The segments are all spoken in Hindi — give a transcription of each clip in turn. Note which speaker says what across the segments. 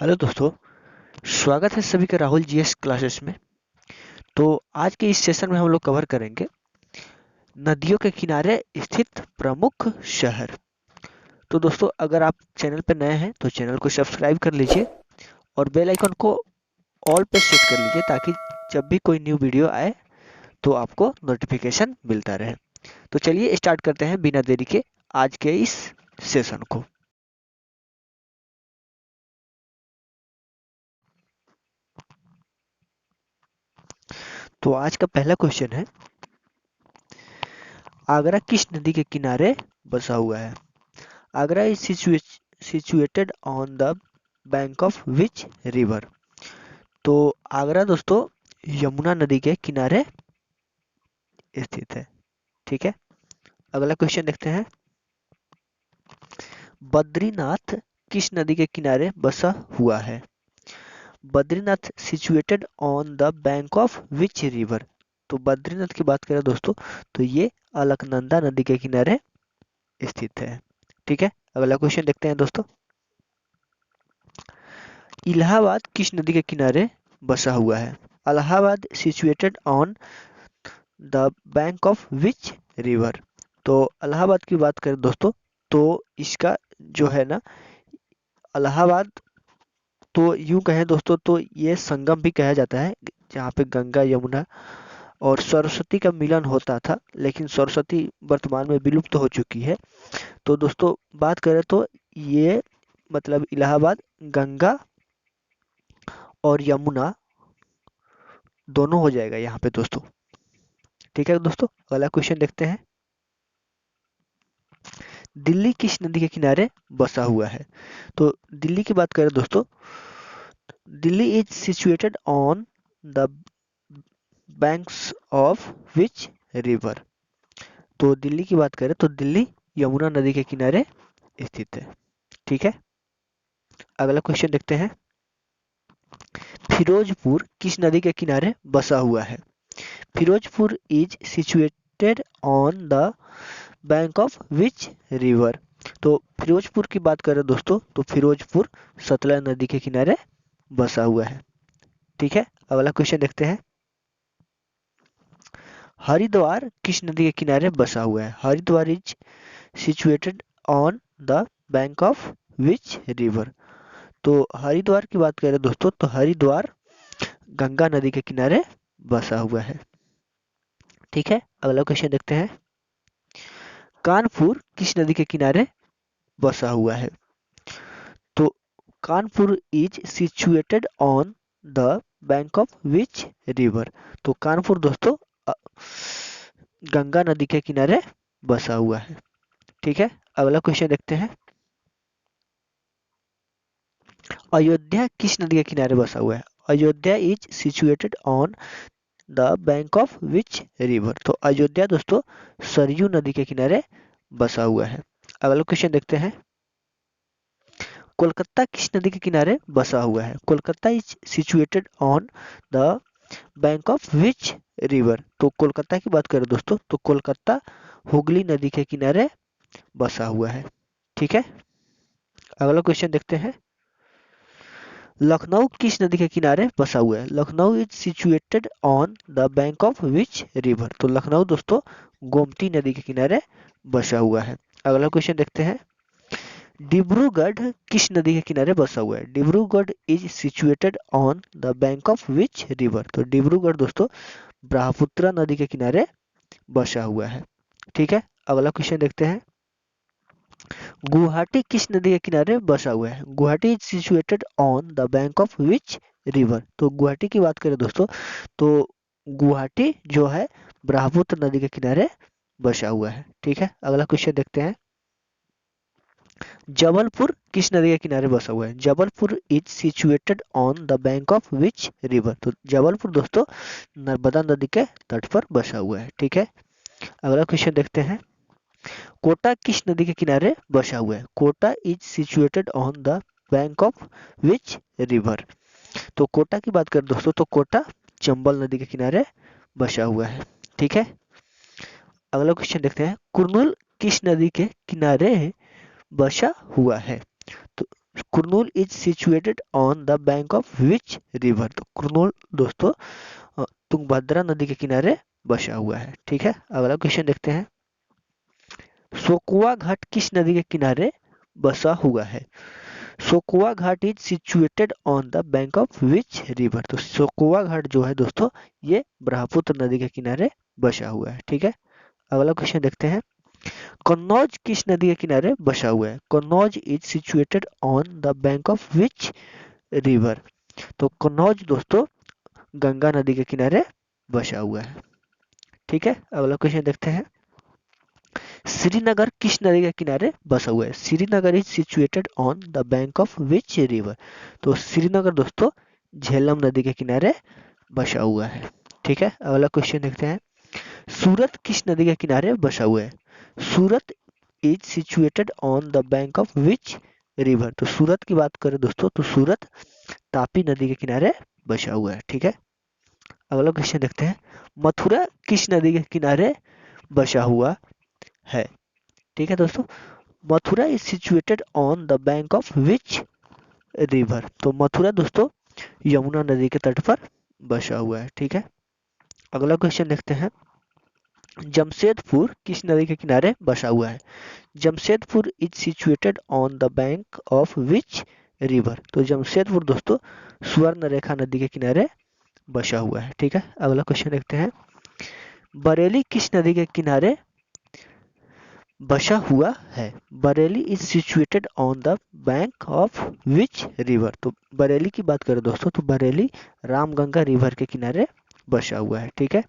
Speaker 1: हेलो दोस्तों, स्वागत है सभी का राहुल जीएस क्लासेस में। तो आज के इस सेशन में हम लोग कवर करेंगे नदियों के किनारे स्थित प्रमुख शहर। तो दोस्तों, अगर आप चैनल पर नए हैं तो चैनल को सब्सक्राइब कर लीजिए और बेल आइकन को ऑल पे सेट कर लीजिए ताकि जब भी कोई न्यू वीडियो आए तो आपको नोटिफिकेशन मिलता रहे। तो चलिए स्टार्ट करते हैं बिना देरी के आज के इस सेशन को। तो आज का पहला क्वेश्चन है, आगरा किस नदी के किनारे बसा हुआ है? Agra is situated on the bank of which river? तो आगरा दोस्तों यमुना नदी के किनारे स्थित है। ठीक है, अगला क्वेश्चन देखते हैं, बद्रीनाथ किस नदी के किनारे बसा हुआ है? Badrinath situated on the bank of which river? तो बद्रीनाथ की बात करें दोस्तों तो ये अलकनंदा नदी के किनारे स्थित है। ठीक है, अगला क्वेश्चन देखते हैं दोस्तों, इलाहाबाद किस नदी के किनारे बसा हुआ है? Allahabad situated on the bank of which river? तो इलाहाबाद की बात करें दोस्तों तो इसका जो है ना, इलाहाबाद तो यूं कहें दोस्तों तो ये संगम भी कहा जाता है जहाँ पे गंगा यमुना और सरस्वती का मिलन होता था, लेकिन सरस्वती वर्तमान में विलुप्त हो चुकी है। तो दोस्तों बात करें तो ये मतलब इलाहाबाद गंगा और यमुना दोनों हो जाएगा यहाँ पे दोस्तों। ठीक है दोस्तों, अगला क्वेश्चन देखते हैं, दिल्ली किस नदी के किनारे बसा हुआ है? तो दिल्ली की बात करें दोस्तों, Delhi is situated on the banks of which river? तो दिल्ली की बात करें तो दिल्ली यमुना नदी के किनारे स्थित है। ठीक है, अगला क्वेश्चन देखते हैं, फिरोजपुर किस नदी के किनारे बसा हुआ है? Firozpur is situated on the bank of which river? तो फिरोजपुर की बात करें दोस्तों तो फिरोजपुर सतलज नदी के किनारे बसा हुआ है। ठीक है, अगला क्वेश्चन देखते हैं, हरिद्वार किस नदी के किनारे बसा हुआ है? Haridwar is situated on the bank of which river? तो हरिद्वार की बात करें दोस्तों तो हरिद्वार गंगा नदी के किनारे बसा हुआ है। ठीक है, अगला क्वेश्चन देखते हैं, कानपुर किस नदी के किनारे बसा हुआ है? तो Kanpur is situated on the bank of which river? तो कानपुर दोस्तों गंगा नदी के किनारे बसा हुआ है। ठीक है, अगला क्वेश्चन देखते हैं, अयोध्या किस नदी के किनारे बसा हुआ है? Ayodhya is situated on the bank of which river? तो अयोध्या दोस्तों सरयू नदी के किनारे बसा हुआ है। अगला क्वेश्चन देखते हैं, कोलकाता किस नदी के किनारे बसा हुआ है? Kolkata is situated on the bank of which river? तो कोलकाता की बात करें दोस्तों तो कोलकाता हुगली नदी के किनारे बसा हुआ है। ठीक है, अगला क्वेश्चन देखते हैं, लखनऊ किस नदी के किनारे बसा हुआ है? Lucknow is situated on the bank of which river? तो लखनऊ दोस्तों गोमती नदी के किनारे बसा हुआ है। अगला क्वेश्चन देखते हैं, डिब्रूगढ़ किस नदी के किनारे बसा हुआ है? Dibrugarh is situated on the bank of which river? तो डिब्रूगढ़ दोस्तों ब्रह्मपुत्र नदी के किनारे बसा हुआ है। ठीक है, अगला क्वेश्चन देखते हैं, गुवाहाटी किस नदी के किनारे बसा हुआ है? Guwahati is situated on the bank of which river? तो गुवाहाटी की बात करें दोस्तों तो गुवाहाटी जो है ब्रह्मपुत्र नदी के किनारे बसा हुआ है। ठीक है, अगला क्वेश्चन देखते हैं, जबलपुर किस नदी के किनारे बसा हुआ है? Jabalpur is situated on the bank of which river? तो जबलपुर दोस्तों नर्मदा नदी के तट पर बसा हुआ है। ठीक है, अगला क्वेश्चन देखते हैं, कोटा किस नदी के किनारे बसा हुआ है? Kota is situated on the bank of which river? तो कोटा की बात करें दोस्तों तो कोटा चंबल नदी के किनारे बसा हुआ है। ठीक है, अगला क्वेश्चन देखते हैं, कुर्नूल किस नदी के किनारे बसा हुआ है? तो Kurnool is situated on the bank of which river. तो कुरनूल दोस्तों तुंगभद्रा नदी के किनारे बसा हुआ है। ठीक है, अगला क्वेश्चन देखते हैं। सोकुआ घाट किस नदी के किनारे बसा हुआ है? Sokua Ghat is situated on the bank of which river. तो सोकुआ घाट जो है दोस्तों ये ब्रह्मपुत्र नदी के किनारे बसा हुआ है। ठीक है, अगला क्वेश्चन देखते हैं। कन्नौज किस नदी के किनारे बसा हुआ है? Kannauj is situated on the bank of which river. तो कन्नौज दोस्तों गंगा नदी के किनारे बसा हुआ है। ठीक है, अगला क्वेश्चन देखते हैं। श्रीनगर किस नदी के किनारे बसा हुआ है? Srinagar is situated on the bank of which river. तो श्रीनगर दोस्तों झेलम नदी के किनारे बसा हुआ है। ठीक है, अगला क्वेश्चन देखते हैं। सूरत किस नदी के किनारे बसा हुआ है? Surat is situated on the bank of which river. तो सूरत की बात करें दोस्तों तो सूरत तापी नदी के किनारे बसा हुआ है। ठीक है, अगला क्वेश्चन देखते हैं। मथुरा किस नदी के किनारे बसा हुआ है? ठीक है दोस्तों, Mathura is situated on the bank of which river. तो मथुरा दोस्तों यमुना नदी के तट पर बसा हुआ है। ठीक है, अगला क्वेश्चन देखते हैं। जमशेदपुर किस नदी के किनारे बसा हुआ है? Jamshedpur is situated on the bank of which river. तो जमशेदपुर दोस्तों स्वर्ण रेखा नदी के किनारे बसा हुआ है। ठीक है, अगला क्वेश्चन देखते हैं। बरेली किस नदी के किनारे बसा हुआ है? Bareilly is situated on the bank of which river. तो बरेली की बात करें दोस्तों तो बरेली रामगंगा रिवर के किनारे बसा हुआ है। ठीक है,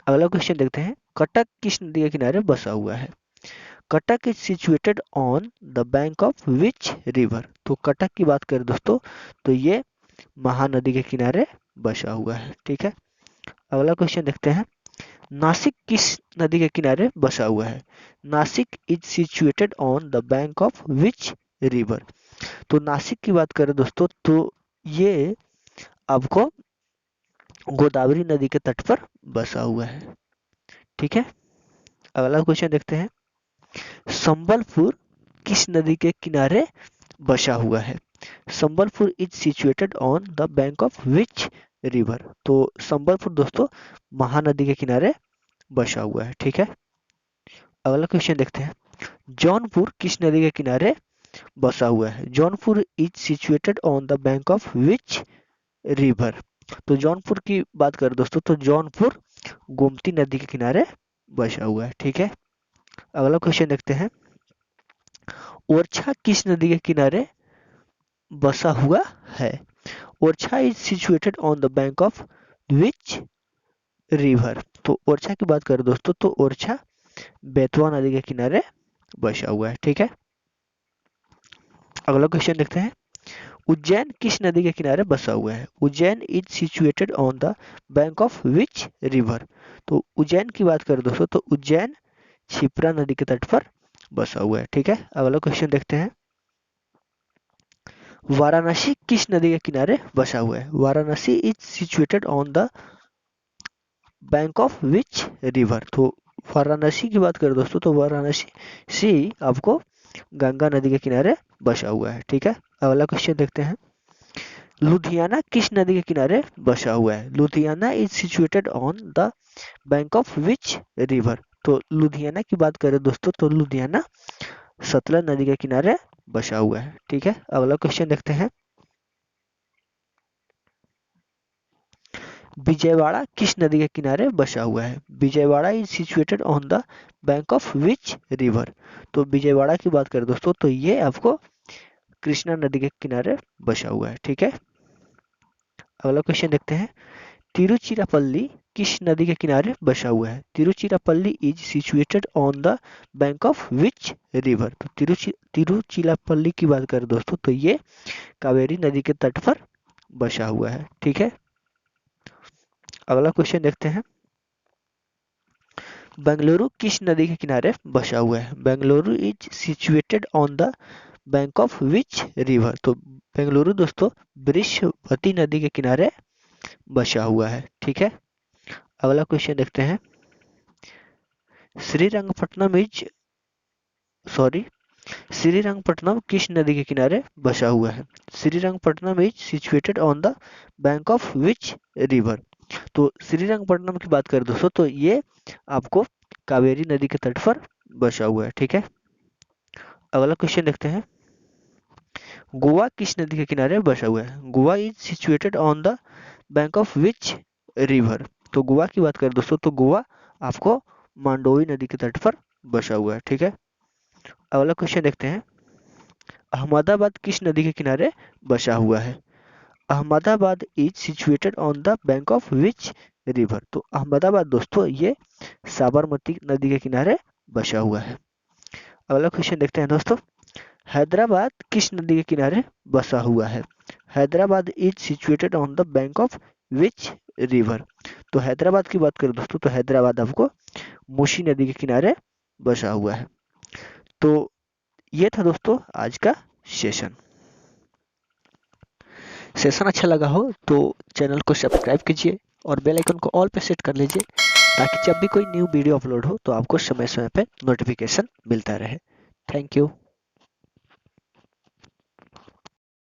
Speaker 1: अगला क्वेश्चन देखते हैं। कटक किस नदी के किनारे बसा हुआ है? Cuttack is situated on the bank of which river. तो कटक की बात करें दोस्तों तो ये महानदी के किनारे बसा हुआ है। ठीक है, अगला क्वेश्चन देखते हैं। नासिक किस नदी के किनारे बसा हुआ है? Nashik is situated on the bank of which river. तो नासिक की बात करें दोस्तों तो ये आपको गोदावरी नदी के तट पर बसा हुआ है। ठीक है, अगला क्वेश्चन देखते हैं। संबलपुर किस नदी के किनारे बसा हुआ है? Sambalpur is situated on the bank of which river. तो संबलपुर दोस्तों महानदी के किनारे बसा हुआ है। ठीक है, अगला क्वेश्चन देखते हैं। जौनपुर किस नदी के किनारे बसा हुआ है? Jaunpur is situated on the bank of which river. तो जौनपुर की बात करें दोस्तों तो जौनपुर गोमती नदी के किनारे बसा हुआ है। ठीक है, अगला क्वेश्चन देखते हैं। ओरछा किस नदी के किनारे बसा हुआ है? Orchha is situated on the bank of which river. तो ओरछा की बात करें दोस्तों तो ओरछा बेतवा नदी के किनारे बसा हुआ है। ठीक है, अगला क्वेश्चन देखते हैं। उज्जैन किस नदी के किनारे बसा हुआ है? Ujjain is situated on the bank of which river. तो उज्जैन की बात करें दोस्तों तो उज्जैन क्षिप्रा नदी के तट पर बसा हुआ है। ठीक है, अगला क्वेश्चन देखते हैं। वाराणसी किस नदी के किनारे बसा हुआ है? Varanasi is situated on the bank of which river. तो वाराणसी की बात करें दोस्तों तो वाराणसी आपको गंगा नदी के किनारे बसा हुआ है। ठीक है, अगला क्वेश्चन देखते हैं। लुधियाना किस नदी के किनारे बसा हुआ है? Ludhiana is situated on the bank of which river. तो लुधियाना की बात करें दोस्तों तो लुधियाना सतलज नदी के किनारे बसा हुआ है। ठीक है, अगला क्वेश्चन देखते हैं। विजयवाड़ा किस नदी के किनारे बसा हुआ है? Vijayawada is situated on the bank of which river. तो विजयवाड़ा की बात करें दोस्तों तो ये आपको कृष्णा नदी के किनारे बसा हुआ है। ठीक है, अगला क्वेश्चन देखते हैं। तिरुचिरापल्ली किस नदी के किनारे बसा हुआ है? Tiruchirappalli is situated on the bank of which river. तो तिरुचिरापल्ली की बात करें दोस्तों तो ये कावेरी नदी के तट पर बसा हुआ है। ठीक है, अगला क्वेश्चन देखते हैं। बेंगलुरु किस नदी के किनारे बसा हुआ है? Bengaluru is situated on the bank of which river. तो बेंगलुरु दोस्तों बृहस्पति नदी के किनारे बसा हुआ है। ठीक है, अगला क्वेश्चन देखते हैं। श्रीरंगपट्टनम इज श्रीरंगपट्टनम किस नदी के किनारे बसा हुआ है? Srirangapatnam is situated on the bank of which river? तो श्रीरंगपट्टनम की बात करें दोस्तों तो ये आपको कावेरी नदी के तट पर बसा हुआ है। ठीक है, अगला क्वेश्चन देखते हैं। गोवा किस नदी के किनारे बसा हुआ है? Goa is situated on the bank of which river? तो गोवा की बात करें दोस्तों तो गोवा आपको मांडोवी नदी के तट पर बसा हुआ है। ठीक है, अगला क्वेश्चन देखते हैं। अहमदाबाद किस नदी के किनारे बसा हुआ है? Ahmedabad is situated on the bank of which river? तो अहमदाबाद दोस्तों ये साबरमती नदी के किनारे बसा हुआ है। अगला क्वेश्चन देखते हैं दोस्तों। हैदराबाद किस नदी के किनारे बसा हुआ है? Hyderabad is situated on the bank of which river? तो हैदराबाद की बात करें दोस्तों तो हैदराबाद आपको मूसी नदी के किनारे बसा हुआ है। तो ये था दोस्तों आज का सेशन अच्छा लगा हो तो चैनल को सब्सक्राइब कीजिए और बेल आइकन को ऑल पे सेट कर लीजिए ताकि जब भी कोई न्यू वीडियो अपलोड हो तो आपको समय समय पे नोटिफिकेशन मिलता रहे। Thank you.